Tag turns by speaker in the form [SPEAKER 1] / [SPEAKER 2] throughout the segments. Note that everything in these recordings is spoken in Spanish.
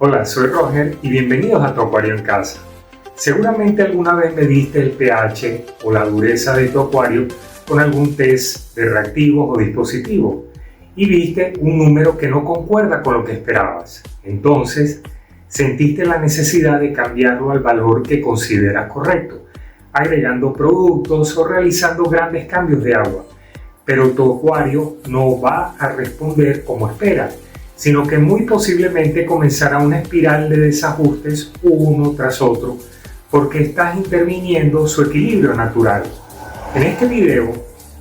[SPEAKER 1] Hola, soy Roger y bienvenidos a Tu Acuario en Casa. Seguramente alguna vez mediste el pH o la dureza de tu acuario con algún test de reactivos o dispositivo y viste un número que no concuerda con lo que esperabas. Entonces, sentiste la necesidad de cambiarlo al valor que consideras correcto, agregando productos o realizando grandes cambios de agua. Pero tu acuario no va a responder como esperas, sino que muy posiblemente comenzará una espiral de desajustes uno tras otro, porque estás interviniendo su equilibrio natural. En este video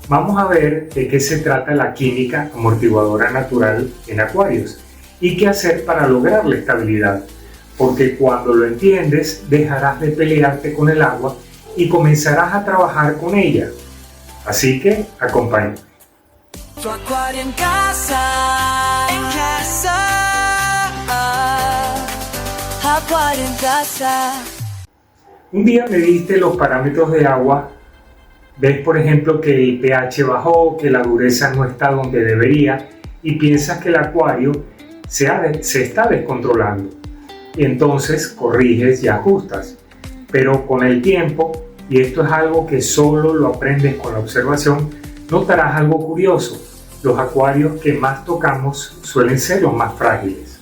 [SPEAKER 1] vamos a ver de qué se trata la química amortiguadora natural en acuarios y qué hacer para lograr la estabilidad, porque cuando lo entiendes dejarás de pelearte con el agua y comenzarás a trabajar con ella. Así que acompáñame.
[SPEAKER 2] Tu acuario en casa, acuario en casa.
[SPEAKER 1] Un día mediste los parámetros de agua, ves por ejemplo que el pH bajó, que la dureza no está donde debería y piensas que el acuario se está descontrolando. Y entonces corriges y ajustas. Pero con el tiempo, y esto es algo que solo lo aprendes con la observación, notarás algo curioso. Los acuarios que más tocamos suelen ser los más frágiles.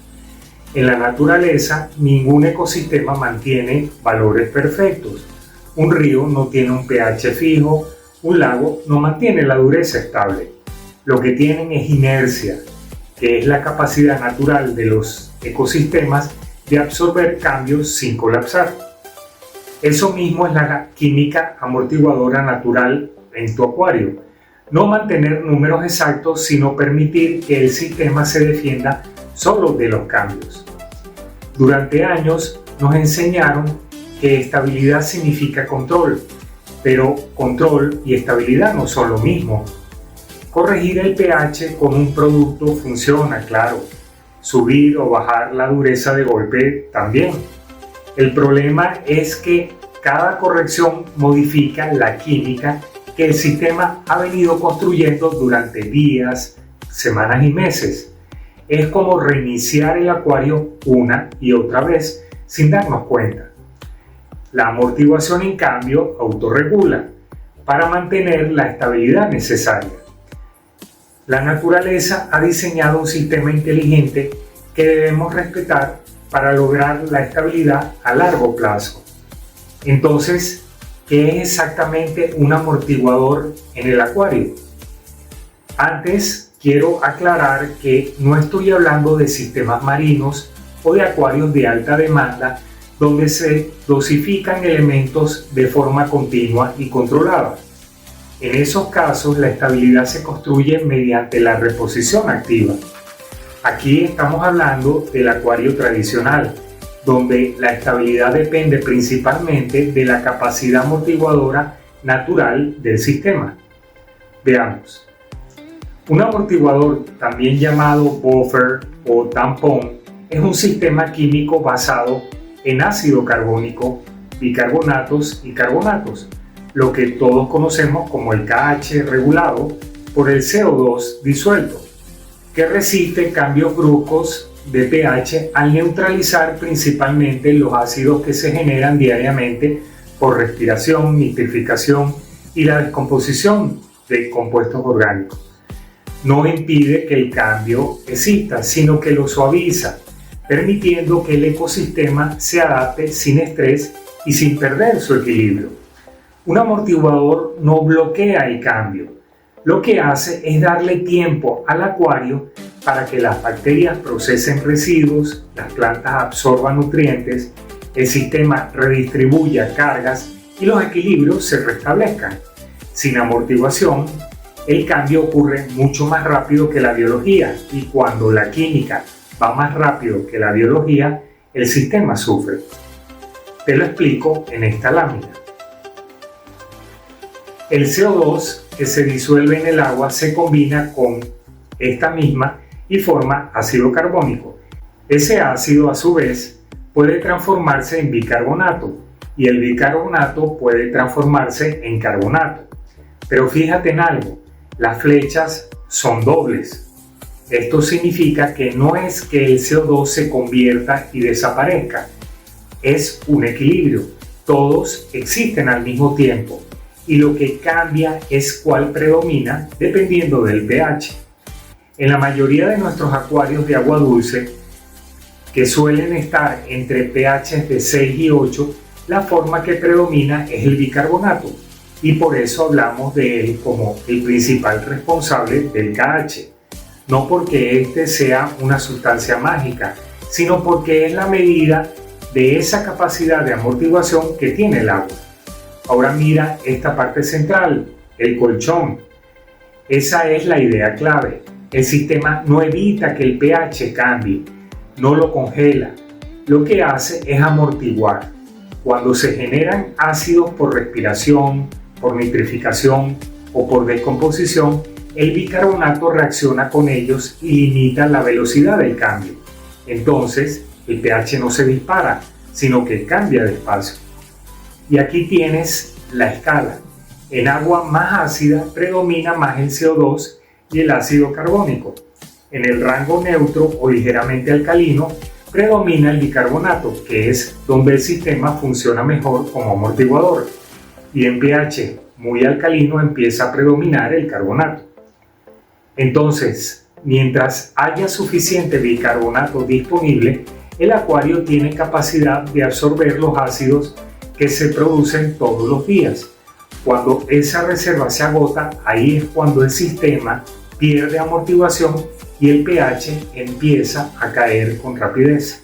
[SPEAKER 1] En la naturaleza, ningún ecosistema mantiene valores perfectos. Un río no tiene un pH fijo, un lago no mantiene la dureza estable. Lo que tienen es inercia, que es la capacidad natural de los ecosistemas de absorber cambios sin colapsar. Eso mismo es la química amortiguadora natural en tu acuario. No mantener números exactos, sino permitir que el sistema se defienda solo de los cambios. Durante años nos enseñaron que estabilidad significa control, pero control y estabilidad no son lo mismo. Corregir el pH con un producto funciona, claro. Subir o bajar la dureza de golpe también. El problema es que cada corrección modifica la química que el sistema ha venido construyendo durante días, semanas y meses. Es como reiniciar el acuario una y otra vez sin darnos cuenta. La amortiguación, en cambio, autorregula para mantener la estabilidad necesaria. La naturaleza ha diseñado un sistema inteligente que debemos respetar para lograr la estabilidad a largo plazo. Entonces, ¿qué es exactamente un amortiguador en el acuario? Antes, quiero aclarar que no estoy hablando de sistemas marinos o de acuarios de alta demanda donde se dosifican elementos de forma continua y controlada. En esos casos, la estabilidad se construye mediante la reposición activa. Aquí estamos hablando del acuario tradicional, donde la estabilidad depende principalmente de la capacidad amortiguadora natural del sistema. Veamos. Un amortiguador, también llamado buffer o tampón, es un sistema químico basado en ácido carbónico, bicarbonatos y carbonatos, lo que todos conocemos como el KH regulado por el CO2 disuelto, que resiste cambios bruscos de pH al neutralizar principalmente los ácidos que se generan diariamente por respiración, nitrificación y la descomposición de compuestos orgánicos. No impide que el cambio exista, sino que lo suaviza, permitiendo que el ecosistema se adapte sin estrés y sin perder su equilibrio. Un amortiguador no bloquea el cambio. Lo que hace es darle tiempo al acuario para que las bacterias procesen residuos, las plantas absorban nutrientes, el sistema redistribuya cargas y los equilibrios se restablezcan. Sin amortiguación, el cambio ocurre mucho más rápido que la biología y cuando la química va más rápido que la biología, el sistema sufre. Te lo explico en esta lámina. El CO2 que se disuelve en el agua se combina con esta misma y forma ácido carbónico. Ese ácido, a su vez, puede transformarse en bicarbonato y el bicarbonato puede transformarse en carbonato. Pero fíjate en algo, las flechas son dobles. Esto significa que no es que el CO2 se convierta y desaparezca, es un equilibrio. Todos existen al mismo tiempo y lo que cambia es cuál predomina dependiendo del pH. En la mayoría de nuestros acuarios de agua dulce, que suelen estar entre pH de 6 y 8, la forma que predomina es el bicarbonato y por eso hablamos de él como el principal responsable del KH. No porque este sea una sustancia mágica, sino porque es la medida de esa capacidad de amortiguación que tiene el agua. Ahora mira esta parte central, el colchón. Esa es la idea clave. El sistema no evita que el pH cambie, no lo congela. Lo que hace es amortiguar. Cuando se generan ácidos por respiración, por nitrificación o por descomposición, el bicarbonato reacciona con ellos y limita la velocidad del cambio. Entonces, el pH no se dispara, sino que cambia de espacio. Y aquí tienes la escala. En agua más ácida predomina más el CO2 y el ácido carbónico. En el rango neutro o ligeramente alcalino predomina el bicarbonato, que es donde el sistema funciona mejor como amortiguador. Y en pH muy alcalino empieza a predominar el carbonato. Entonces, mientras haya suficiente bicarbonato disponible, el acuario tiene capacidad de absorber los ácidos que se producen todos los días. Cuando esa reserva se agota, ahí es cuando el sistema pierde amortiguación y el pH empieza a caer con rapidez.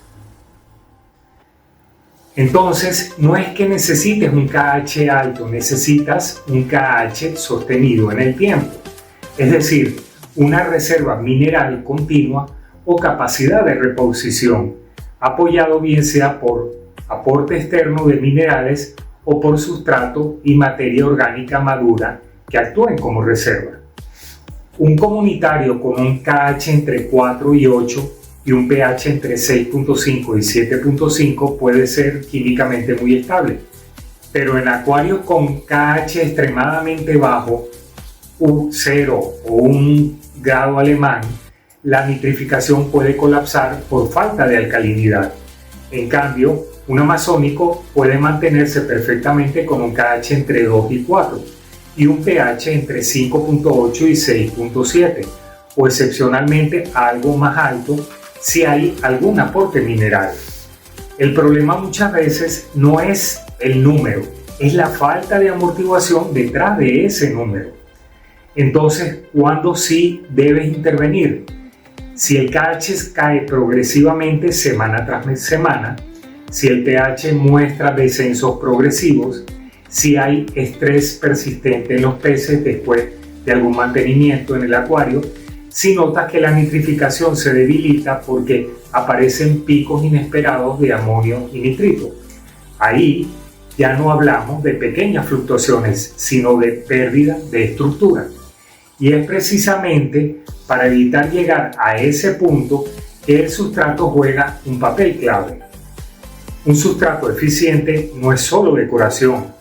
[SPEAKER 1] Entonces, no es que necesites un KH alto, necesitas un KH sostenido en el tiempo. Es decir, una reserva mineral continua o capacidad de reposición, apoyado bien sea por aporte externo de minerales o por sustrato y materia orgánica madura que actúen como reserva. Un comunitario con un KH entre 4 y 8 y un pH entre 6.5 y 7.5 puede ser químicamente muy estable, pero en acuarios con KH extremadamente bajo, U0 o un grado alemán, la nitrificación puede colapsar por falta de alcalinidad. En cambio, un amazónico puede mantenerse perfectamente con un KH entre 2 y 4 y un pH entre 5.8 y 6.7 o excepcionalmente algo más alto si hay algún aporte mineral. El problema muchas veces no es el número, es la falta de amortiguación detrás de ese número. Entonces, ¿cuándo sí debes intervenir? Si el KH cae progresivamente semana tras semana, si el pH muestra descensos progresivos, si hay estrés persistente en los peces después de algún mantenimiento en el acuario, si notas que la nitrificación se debilita porque aparecen picos inesperados de amonio y nitrito. Ahí ya no hablamos de pequeñas fluctuaciones, sino de pérdida de estructura. Y es precisamente para evitar llegar a ese punto que el sustrato juega un papel clave. Un sustrato eficiente no es solo decoración,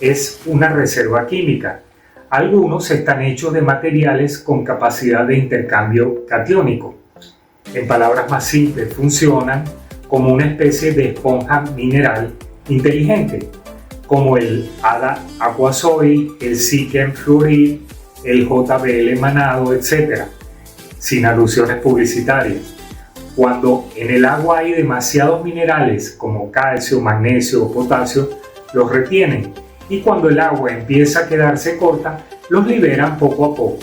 [SPEAKER 1] es una reserva química. Algunos están hechos de materiales con capacidad de intercambio catiónico. En palabras más simples, funcionan como una especie de esponja mineral inteligente, como el ADA Aquasoil, el Sikem Fluorid, el JBL Manado, etc., sin alusiones publicitarias. Cuando en el agua hay demasiados minerales como calcio, magnesio o potasio, los retienen y cuando el agua empieza a quedarse corta, los liberan poco a poco.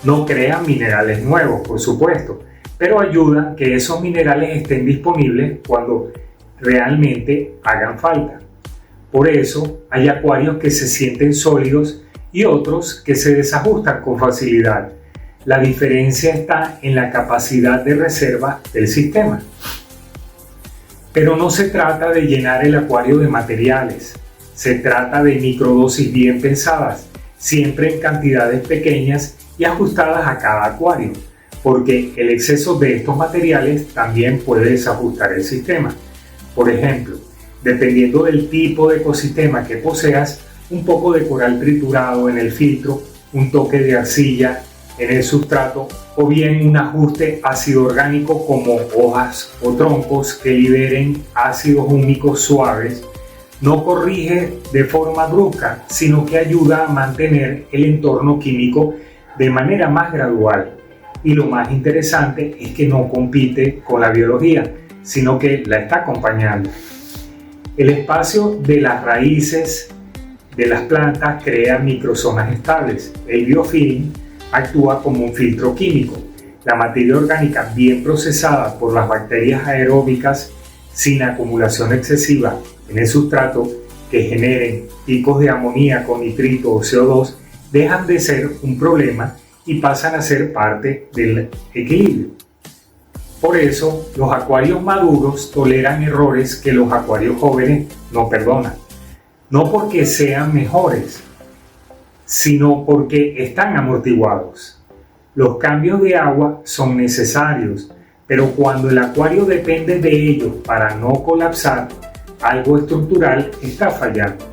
[SPEAKER 1] No crean minerales nuevos, por supuesto, pero ayudan que esos minerales estén disponibles cuando realmente hagan falta. Por eso hay acuarios que se sienten sólidos y otros que se desajustan con facilidad. La diferencia está en la capacidad de reserva del sistema. Pero no se trata de llenar el acuario de materiales, se trata de microdosis bien pensadas, siempre en cantidades pequeñas y ajustadas a cada acuario, porque el exceso de estos materiales también puede desajustar el sistema. Por ejemplo, dependiendo del tipo de ecosistema que poseas, un poco de coral triturado en el filtro, un toque de arcilla en el sustrato o bien un ajuste ácido orgánico como hojas o troncos que liberen ácidos húmicos suaves, no corrige de forma brusca, sino que ayuda a mantener el entorno químico de manera más gradual. Y lo más interesante es que no compite con la biología, sino que la está acompañando. El espacio de las raíces de las plantas crea microzonas estables. El biofilm actúa como un filtro químico. La materia orgánica bien procesada por las bacterias aeróbicas sin acumulación excesiva en el sustrato que generen picos de amoníaco, nitrito o CO2 dejan de ser un problema y pasan a ser parte del equilibrio. Por eso, los acuarios maduros toleran errores que los acuarios jóvenes no perdonan. No porque sean mejores, sino porque están amortiguados. Los cambios de agua son necesarios, pero cuando el acuario depende de ellos para no colapsar, algo estructural está fallando.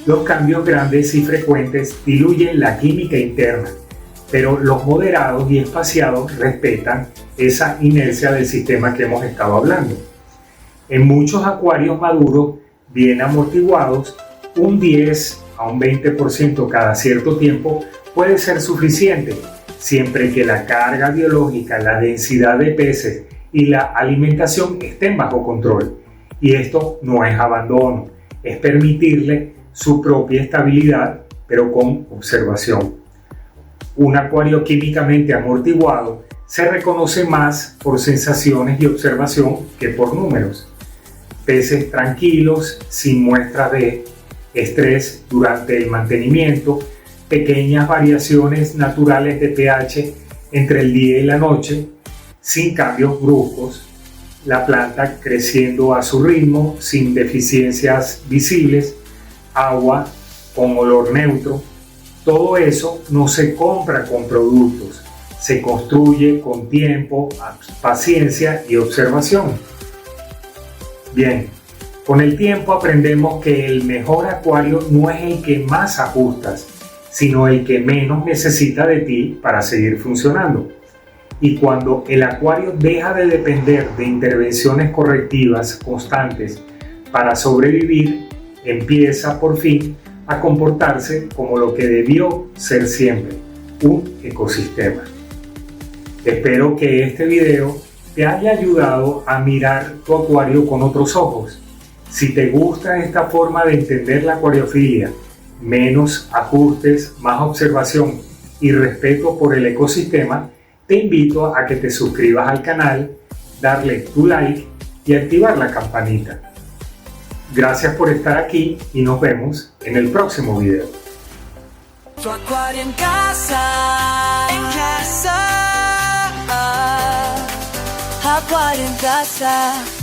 [SPEAKER 1] Los cambios grandes y frecuentes diluyen la química interna, pero los moderados y espaciados respetan esa inercia del sistema que hemos estado hablando. En muchos acuarios maduros bien amortiguados, un 10 a un 20% cada cierto tiempo puede ser suficiente, siempre que la carga biológica, la densidad de peces y la alimentación estén bajo control. Y esto no es abandono, es permitirle su propia estabilidad, pero con observación. Un acuario químicamente amortiguado se reconoce más por sensaciones y observación que por números. Peces tranquilos, sin muestras de estrés durante el mantenimiento, pequeñas variaciones naturales de pH entre el día y la noche, sin cambios bruscos, la planta creciendo a su ritmo, sin deficiencias visibles, agua con olor neutro. Todo eso no se compra con productos, se construye con tiempo, paciencia y observación. Bien, con el tiempo aprendemos que el mejor acuario no es el que más ajustas, sino el que menos necesita de ti para seguir funcionando. Y cuando el acuario deja de depender de intervenciones correctivas constantes para sobrevivir, empieza por fin a comportarse como lo que debió ser siempre, un ecosistema. Espero que este video te haya ayudado a mirar tu acuario con otros ojos. Si te gusta esta forma de entender la acuariofilia, menos ajustes, más observación y respeto por el ecosistema, te invito a que te suscribas al canal, darle tu like y activar la campanita. Gracias por estar aquí y nos vemos en el próximo video.
[SPEAKER 2] Tu acuario en casa, acuario en casa.